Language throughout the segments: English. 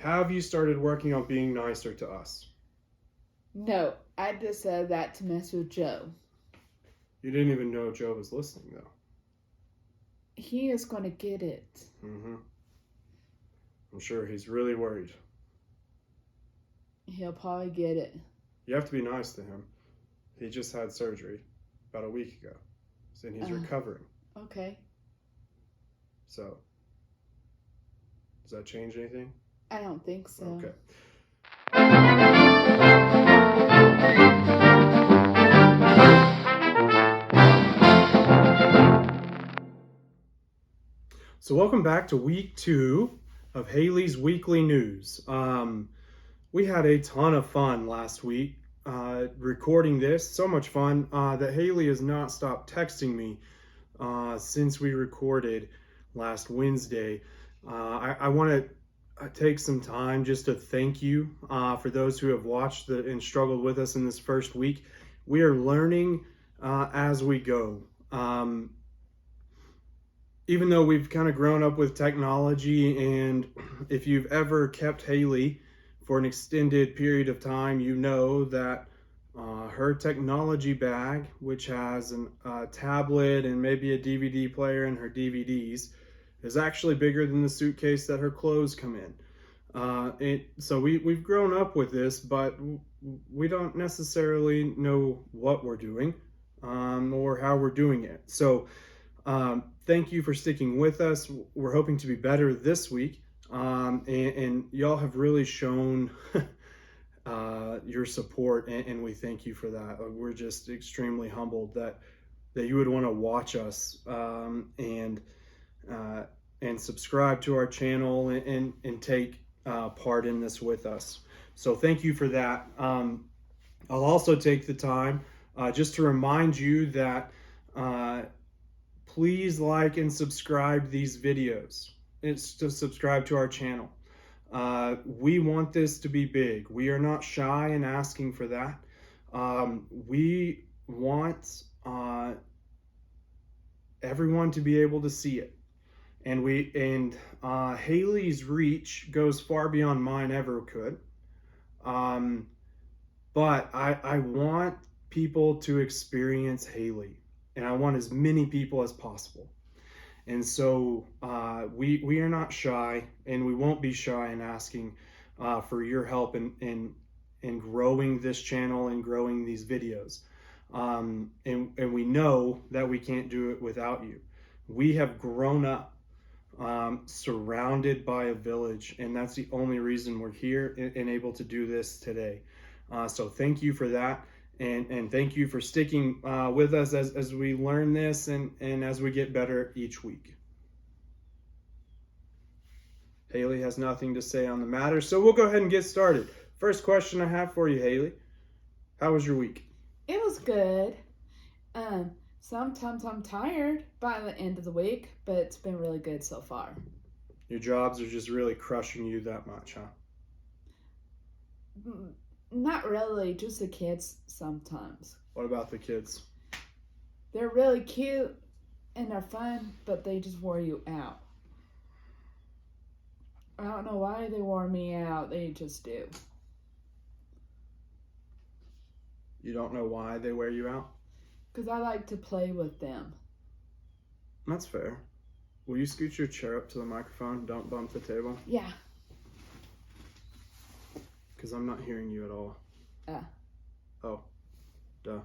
Have you started working on being nicer to us? No, I just said that to mess with Joe. You didn't even know Joe was listening, though. He is going to get it. Mm-hmm. I'm sure he's really worried. He'll probably get it. You have to be nice to him. He just had surgery about a week ago, and he's recovering. Okay. So, does that change anything? I don't think so. Okay. So welcome back to week 2 of Haley's Weekly News. We had a ton of fun last week recording this. So much fun that Haley has not stopped texting me since we recorded last Wednesday. I want to take some time just to thank you for those who have watched and struggled with us in this first week. We are learning as we go. Even though we've kind of grown up with technology, and if you've ever kept Haley for an extended period of time, you know that her technology bag, which has a tablet and maybe a DVD player and her DVDs, is actually bigger than the suitcase that her clothes come in. So we've grown up with this, but we don't necessarily know what we're doing or how we're doing it. So thank you for sticking with us. We're hoping to be better this week. And y'all have really shown your support, and we thank you for that. We're just extremely humbled that you would want to watch us and subscribe to our channel and take part in this with us. So thank you for that. I'll also take the time just to remind you that please like and subscribe these videos. It's to subscribe to our channel. We want this to be big. We are not shy in asking for that. We want everyone to be able to see it. And Haley's reach goes far beyond mine ever could. But I want people to experience Haley, and I want as many people as possible. And so we are not shy, and we won't be shy in asking for your help in growing this channel and growing these videos. And we know that we can't do it without you. We have grown up surrounded by a village, and that's the only reason we're here and able to do this today. So thank you for that. And thank you for sticking with us as we learn this and as we get better each week. Haley has nothing to say on the matter, so we'll go ahead and get started. First question I have for you, Haley. How was your week? It was good. Sometimes I'm tired by the end of the week, but it's been really good so far. Your jobs are just really crushing you that much, huh? Not really, just the kids sometimes. What about the kids? They're really cute and they're fun, but they just wore you out. I don't know why they wore me out. They just do. You don't know why they wear you out? Because I like to play with them. That's fair. Will you scoot your chair up to the microphone? Don't bump the table. Yeah. Because I'm not hearing you at all. Oh. Duh.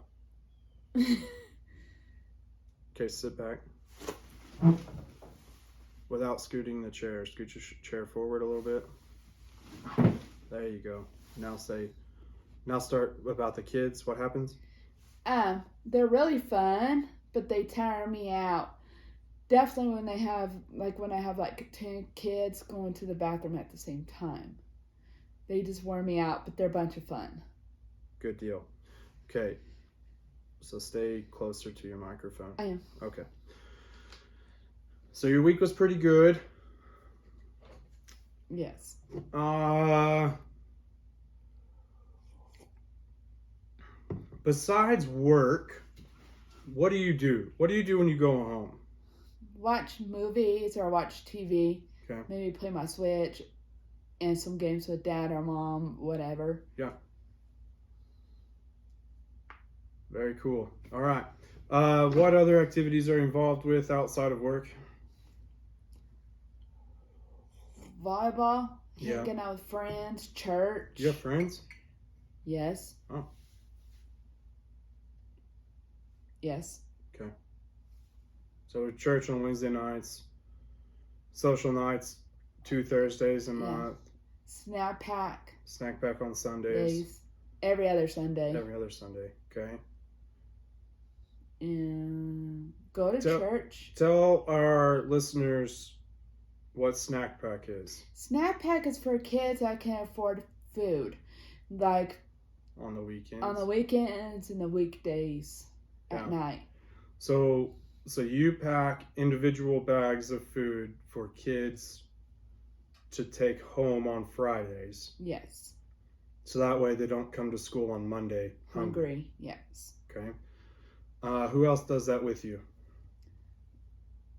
Okay, sit back. Without scooting the chair. Scoot your chair forward a little bit. There you go. Now start about the kids. What happens? They're really fun, but they tire me out. Definitely when I have 10 kids going to the bathroom at the same time. They just wear me out, but they're a bunch of fun. Good deal. Okay. So stay closer to your microphone. I am. Okay. So your week was pretty good. Yes. Besides work, what do you do? What do you do when you go home? Watch movies or watch TV. Okay. Maybe play my Switch. and some games with dad or mom, whatever. Yeah. Very cool. All right. What other activities are you involved with outside of work? Volleyball, Yeah. hanging out with friends, church. Do you have friends? Yes. Oh. Yes. Okay. So church on Wednesday nights, social nights, 2 Thursdays a month, Snack pack snack pack on Sundays, days, every other Sunday. every other Sunday. Okay. And go to Tell- church. Tell our listeners what snack pack is Snack pack is for kids that can afford food, like on the weekends. on the weekends and the weekdays at night. So you pack individual bags of food for kids to take home on Fridays. Yes. So that way they don't come to school on Monday Hungry. Yes. Okay. Who else does that with you?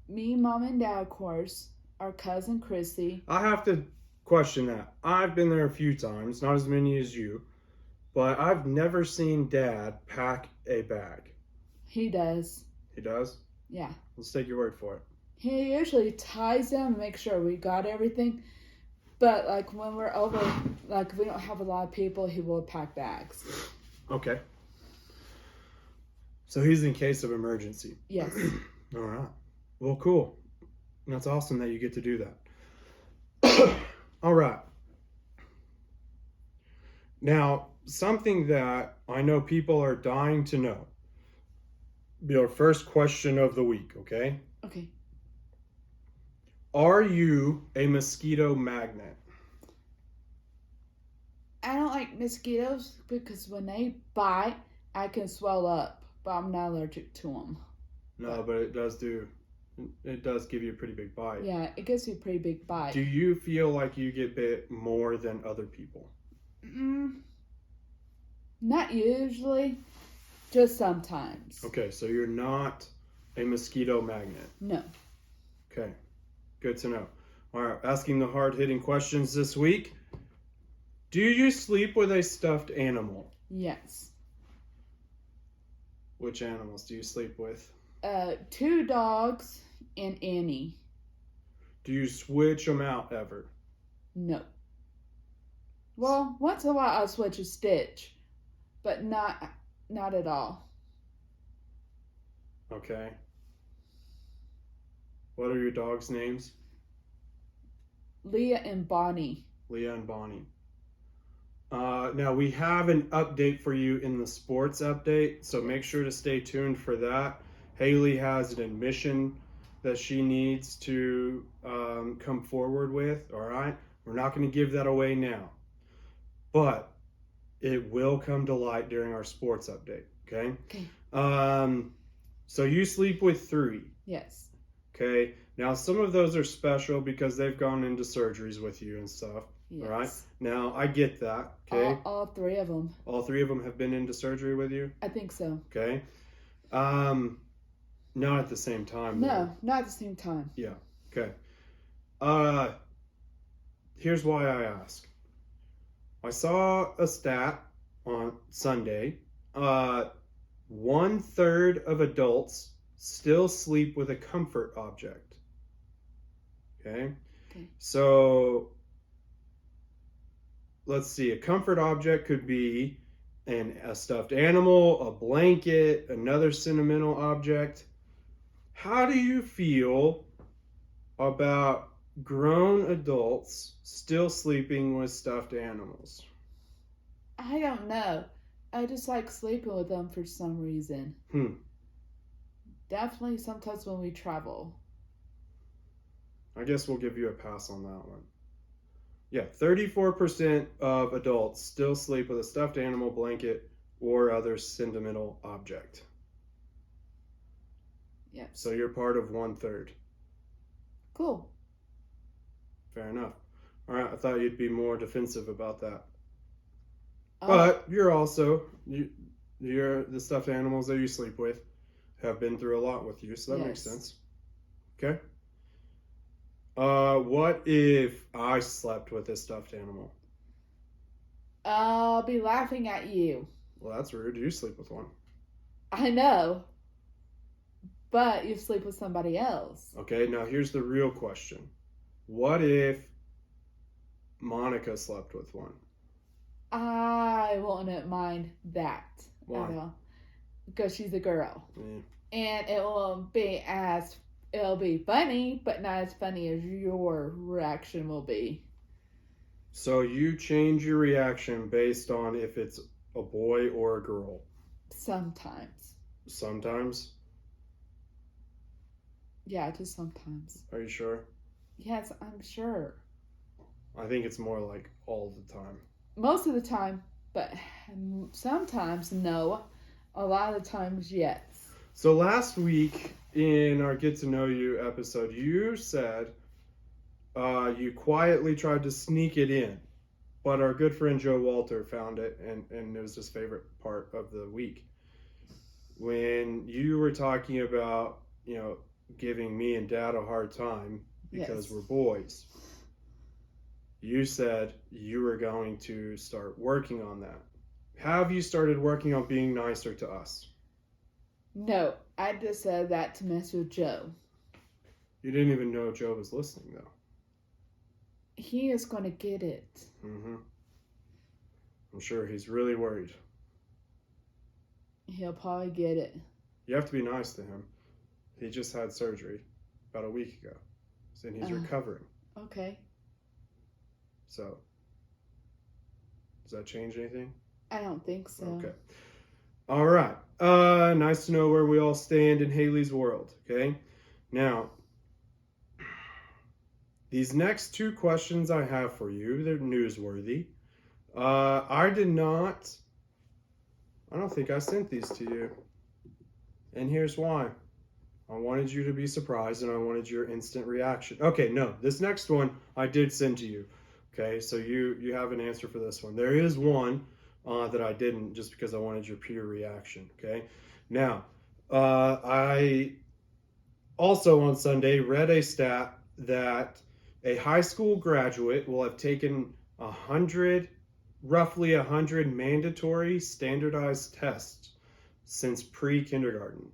Me, mom, and dad, of course. Our cousin Chrissy. I have to question that. I've been there a few times, not as many as you, but I've never seen Dad pack a bag. He does. He does? Yeah. Let's take your word for it. He usually ties them and makes sure we got everything. But like when we're over, like we don't have a lot of people, he will pack bags. Okay. So he's in case of emergency. Yes. All right. Well, cool. That's awesome that you get to do that. All right. Now, something that I know people are dying to know. Your first question of the week, okay? Okay. Are you a mosquito magnet? I don't like mosquitoes because when they bite, I can swell up, but I'm not allergic to them. No, but it does give you a pretty big bite. Yeah, it gives you a pretty big bite. Do you feel like you get bit more than other people? Not usually, just sometimes. Okay, so you're not a mosquito magnet. No. Okay, good to know. All right, asking the hard-hitting questions this week. Do you sleep with a stuffed animal? Yes. Which animals do you sleep with? 2 dogs and Annie. Do you switch them out ever? No. Well, once in a while I'll switch a Stitch, but not at all. Okay. What are your dogs' names? Leah and Bonnie. Leah and Bonnie. Now we have an update for you in the sports update, so make sure to stay tuned for that. Haley has an admission that she needs to come forward with, all right? We're not going to give that away now, but it will come to light during our sports update, okay? Okay. So you sleep with 3. Yes. Okay. Now some of those are special because they've gone into surgeries with you and stuff. Yes. All right. Now I get that. Okay. All 3 of them. All 3 of them have been into surgery with you. I think so. Okay. Not at the same time. No, though. not at the same time. Yeah. Okay. Here's why I ask. I saw a stat on Sunday. 1/3 of adults still sleep with a comfort object. Okay. So let's see. A comfort object could be a stuffed animal, a blanket, another sentimental object. How do you feel about grown adults still sleeping with stuffed animals? I don't know. I just like sleeping with them for some reason. Definitely sometimes when we travel. I guess we'll give you a pass on that one. Yeah, 34% of adults still sleep with a stuffed animal, blanket, or other sentimental object. Yes. So you're part of 1/3. Cool. Fair enough. All right, I thought you'd be more defensive about that. But you're also, you're the stuffed animals that you sleep with have been through a lot with you, so that makes sense. Okay. What if I slept with a stuffed animal? I'll be laughing at you. Well, that's rude. You sleep with one. I know, but you sleep with somebody else. Okay, now here's the real question. What if Monica slept with one? I won't mind that Why? at all because she's a girl, Yeah. and it'll be funny, but not as funny as your reaction will be. So you change your reaction based on if it's a boy or a girl? Sometimes, Sometimes? yeah, just sometimes. Are you sure? Yes, I'm sure. I think it's more like all the time. Most of the time, but sometimes no. A lot of times, yes. So last week in our Get to Know You episode, you said you quietly tried to sneak it in, but our good friend Joe Walter found it, and it was his favorite part of the week. When you were talking about, giving me and Dad a hard time because Yes. we're boys, you said you were going to start working on that. Have you started working on being nicer to us? No, I just said that to mess with Joe. You didn't even know Joe was listening, though. He is going to get it. Mm-hmm. I'm sure he's really worried. He'll probably get it. You have to be nice to him. He just had surgery about a week ago, and he's recovering. Okay. So, does that change anything? I don't think so. Okay. All right. Nice to know where we all stand in Haley's world. Okay. Now, these next two questions I have for you, they're newsworthy. I don't think I sent these to you. And here's why. I wanted you to be surprised and I wanted your instant reaction. Okay, no, this next one I did send to you. Okay, so you have an answer for this one. There is one that I didn't, just because I wanted your pure reaction. Okay, now I also on Sunday read a stat that a high school graduate will have taken roughly 100 mandatory standardized tests since pre-kindergarten.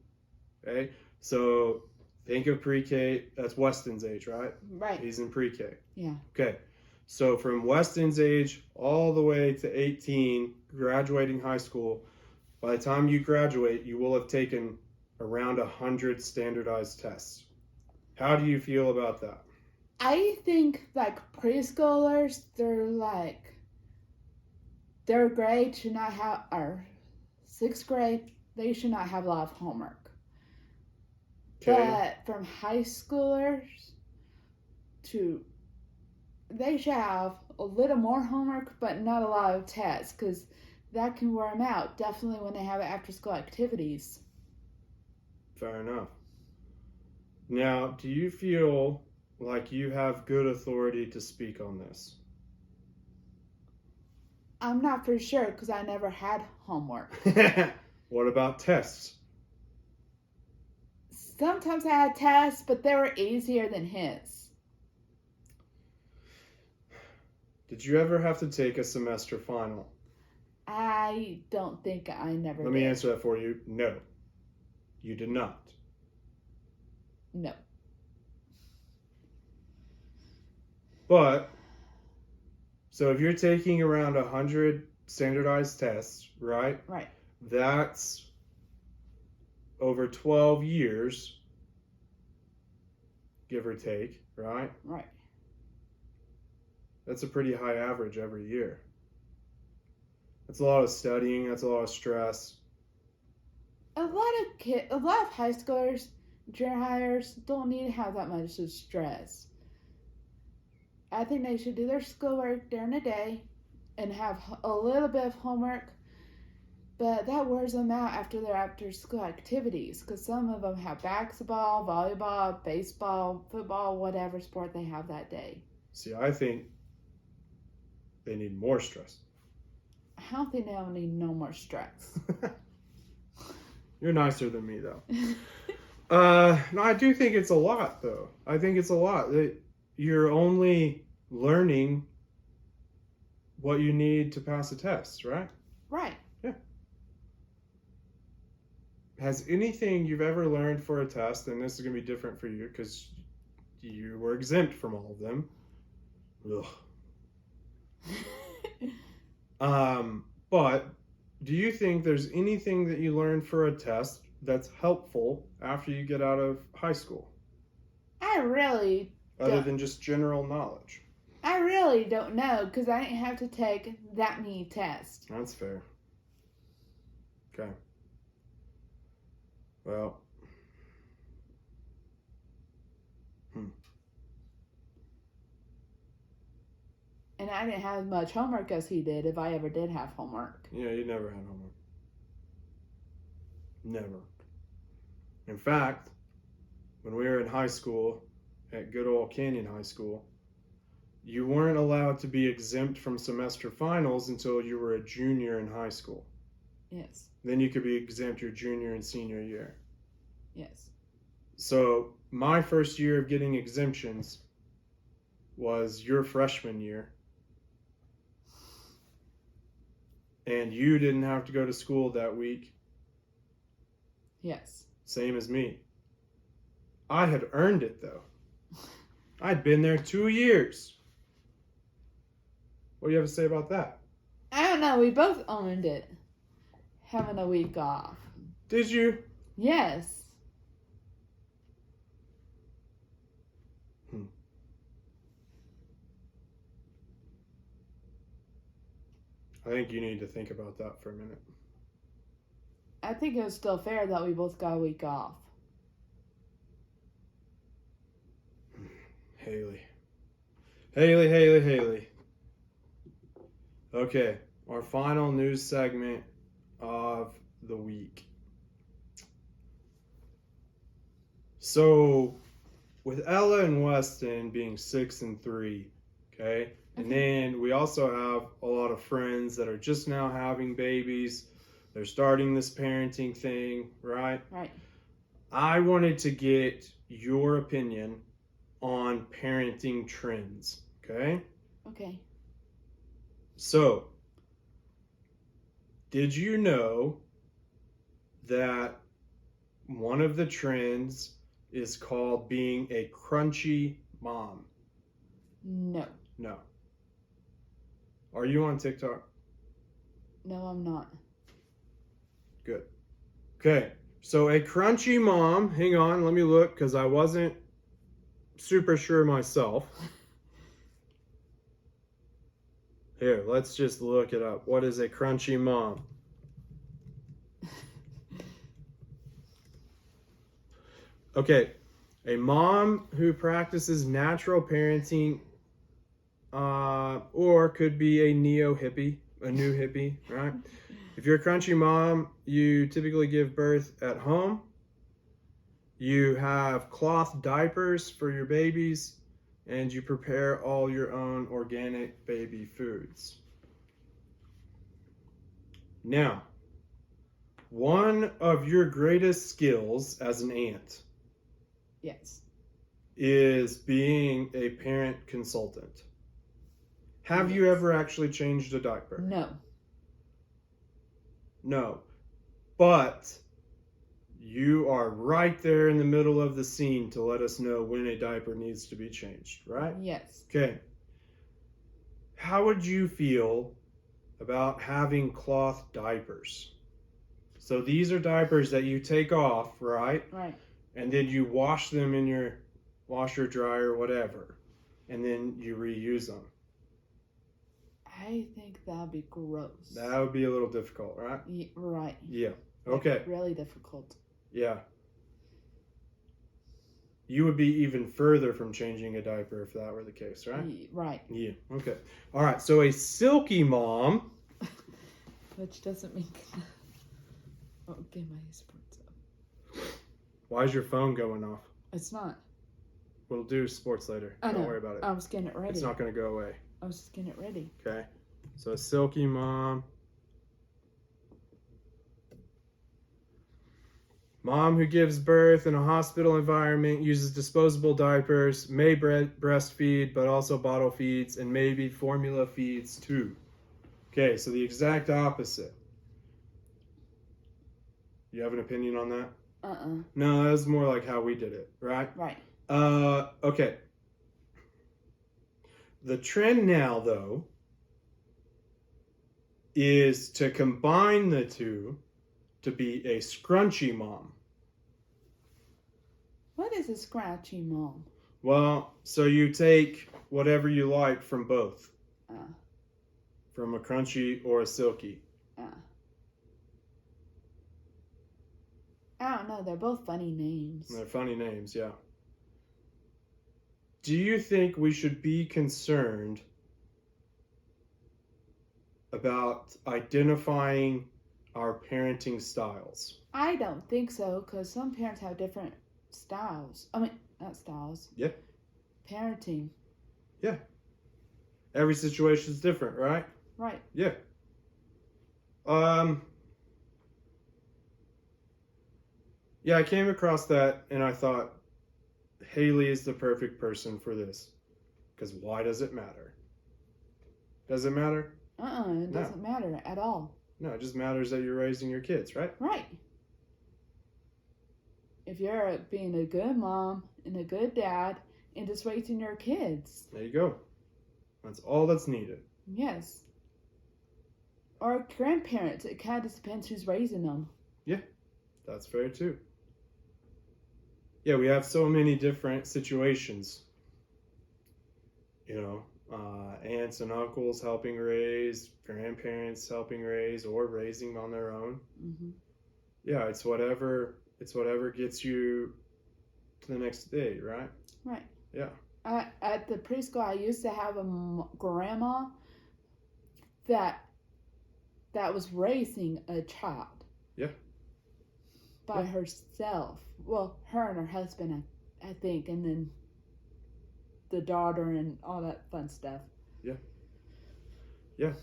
Okay, so think of pre-K. That's Weston's age, right? Right. He's in pre-K. Yeah. Okay. So from Weston's age all the way to 18, graduating high school, by the time you graduate, you will have taken around 100 standardized tests. How do you feel about that? I think preschoolers, their grade should not have, or 6th grade, they should not have a lot of homework. Okay. But from high schoolers they should have a little more homework, but not a lot of tests, because that can wear them out. Definitely when they have after-school activities. Fair enough. Now, do you feel like you have good authority to speak on this? I'm not for sure, because I never had homework. What about tests? Sometimes I had tests, but they were easier than his. Did you ever have to take a semester final? I don't think I never did. Let me answer that for you. No, you did not. No. But, so if you're taking around 100 standardized tests, right? Right. That's over 12 years, give or take, right? Right. That's a pretty high average every year. That's a lot of studying. That's a lot of stress. A lot of high schoolers, junior hires, don't need to have that much of stress. I think they should do their schoolwork during the day and have a little bit of homework, but that wears them out after their after-school activities, because some of them have basketball, volleyball, baseball, football, whatever sport they have that day. See, I think they need more stress. I don't think they don't need no more stress. You're nicer than me, though. No, I do think it's a lot, though. I think it's a lot. you're only learning what you need to pass a test, right? Right. Yeah. Has anything you've ever learned for a test, and this is going to be different for you because you were exempt from all of them. But do you think there's anything that you learned for a test that's helpful after you get out of high school? I really Other don't. than just general knowledge? I really don't know because I didn't have to take that many tests. That's fair. Okay. Well. And I didn't have as much homework as he did if I ever did have homework. Yeah, you never had homework. Never. In fact, when we were in high school, at good old Canyon High School, you weren't allowed to be exempt from semester finals until you were a junior in high school. Yes. Then you could be exempt your junior and senior year. Yes. So my first year of getting exemptions was your freshman year. And you didn't have to go to school that week. Yes. Same as me. I had earned it though. I'd been there 2 years. What do you have to say about that? I don't know. We both owned it. Having a week off. Did you? Yes. I think you need to think about that for a minute. I think it was still fair that we both got a week off. Haley. Haley. Okay, our final news segment of the week. So, with Ella and Weston being 6 and 3, okay? And then we also have a lot of friends that are just now having babies. They're starting this parenting thing, right? Right. I wanted to get your opinion on parenting trends, okay? Okay. So, did you know that one of the trends is called being a crunchy mom? No. No. Are you on TikTok? No, I'm not. Good. Okay. So a crunchy mom, hang on, let me look because I wasn't super sure myself. Here, let's just look it up. What is a crunchy mom? Okay. A mom who practices natural parenting or could be a new hippie, right? If you're a crunchy mom, you typically give birth at home. You have cloth diapers for your babies, and you prepare all your own organic baby foods. Now, one of your greatest skills as an aunt Yes. is being a parent consultant. Have you ever actually changed a diaper? No. No. But you are right there in the middle of the scene to let us know when a diaper needs to be changed, right? Yes. Okay. How would you feel about having cloth diapers? So these are diapers that you take off, right? Right. And then you wash them in your washer, dryer, whatever. And then you reuse them. I think that'd be gross. That would be a little difficult, right? Right. Yeah. Okay. Like, really difficult. Yeah. You would be even further from changing a diaper if that were the case, right? Right. Yeah. Okay. All right. So a silky mom. Which doesn't mean. Oh, get my sports up. Why is your phone going off? It's not. We'll do sports later. I know. Don't worry about it. I was getting it ready. It's not going to go away. I was just getting it ready. Okay. So a silky mom. Mom who gives birth in a hospital environment uses disposable diapers, may breastfeed, but also bottle feeds, and maybe formula feeds too. Okay, so the exact opposite. You have an opinion on that? No, that was more like how we did it, right? Right. Okay. The trend now, though, is to combine the two to be a scrunchy mom. What is a scratchy mom? Well, so you take whatever you like from both. From a crunchy or a silky. I don't know. They're both funny names. They're funny names, yeah. Do you think we should be concerned about identifying our parenting styles? I don't think so, because some parents have different styles. I mean, not styles. Yeah. Parenting. Yeah. Every situation is different, right? Right. Yeah. Yeah, I came across that and I thought Hali is the perfect person for this. Because why does it matter? Does it matter? It doesn't matter at all. No, it just matters that you're raising your kids, right? Right. If you're being a good mom and a good dad and just raising your kids. There you go. That's all that's needed. Yes. Or grandparents. It kind of just depends who's raising them. Yeah, that's fair too. Yeah, we have so many different situations. You know, aunts and uncles helping raise, grandparents helping raise, or raising on their own. Mm-hmm. Yeah, it's whatever gets you to the next day, right? Right. Yeah. At the preschool, I used to have a grandma that was raising a child. Yeah. By herself. Well, her and her husband, I think, and then the daughter and all that fun stuff. Yeah. Yeah.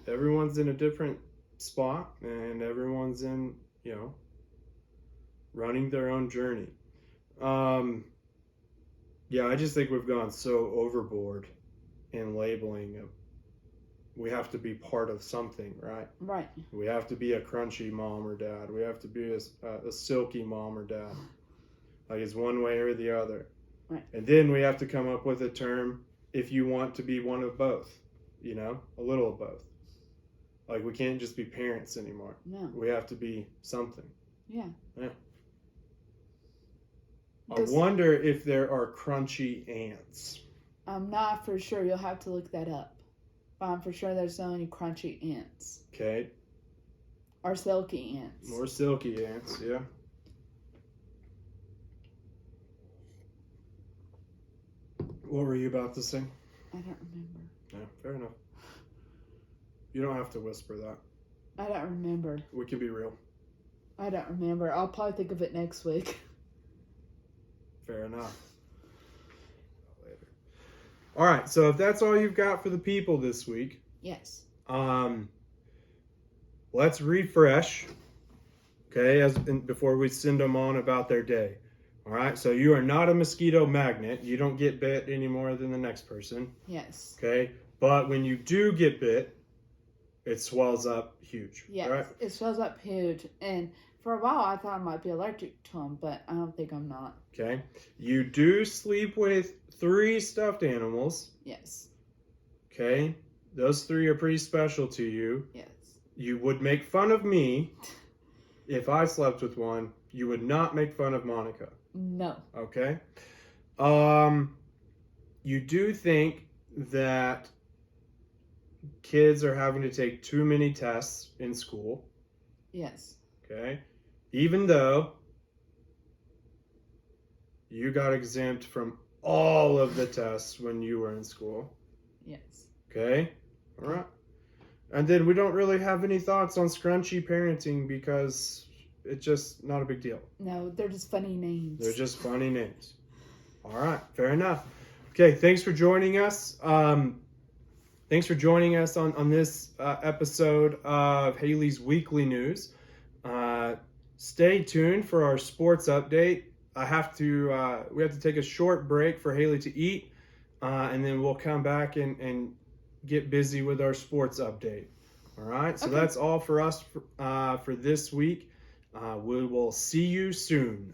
Everyone's in a different spot, and everyone's in, running their own journey. Yeah, I just think we've gone so overboard in labeling. We have to be part of something, right? Right. We have to be a crunchy mom or dad. We have to be a silky mom or dad. Like it's one way or the other. Right. And then we have to come up with a term if you want to be one of both, a little of both. Like we can't just be parents anymore. No. We have to be something. Yeah. Yeah. I wonder if there are crunchy ants. I'm not for sure. You'll have to look that up. But I'm for sure there's so many crunchy ants. Okay. Or silky ants. Or silky ants, yeah. What were you about to say? I don't remember. Yeah, fair enough. You don't have to whisper that. I don't remember. We can be real. I don't remember. I'll probably think of it next week. Fair enough. Later. All right, so if that's all you've got for the people this week, yes. Let's refresh. Okay, before we send them on about their day. All right, so you are not a mosquito magnet. You don't get bit any more than the next person. Yes. Okay, but when you do get bit, it swells up huge. Yes, right? It swells up huge. And for a while, I thought I might be allergic to them, but I don't think I'm not. Okay, you do sleep with 3 stuffed animals. Yes. Okay, those 3 are pretty special to you. Yes. You would make fun of me if I slept with one. You would not make fun of Monica. No. Okay. You do think that kids are having to take too many tests in school. Yes. Okay. Even though you got exempt from all of the tests when you were in school. Yes. Okay. All right. And then we don't really have any thoughts on scrunchy parenting because it's just not a big deal. No, they're just funny names. They're just funny names. All right, fair enough. Okay, thanks for joining us. Thanks for joining us on this episode of Hali's Weekly News. Stay tuned for our sports update. We have to take a short break for Haley to eat, and then we'll come back and get busy with our sports update. All right, so Okay. that's all for us for this week. We will see you soon.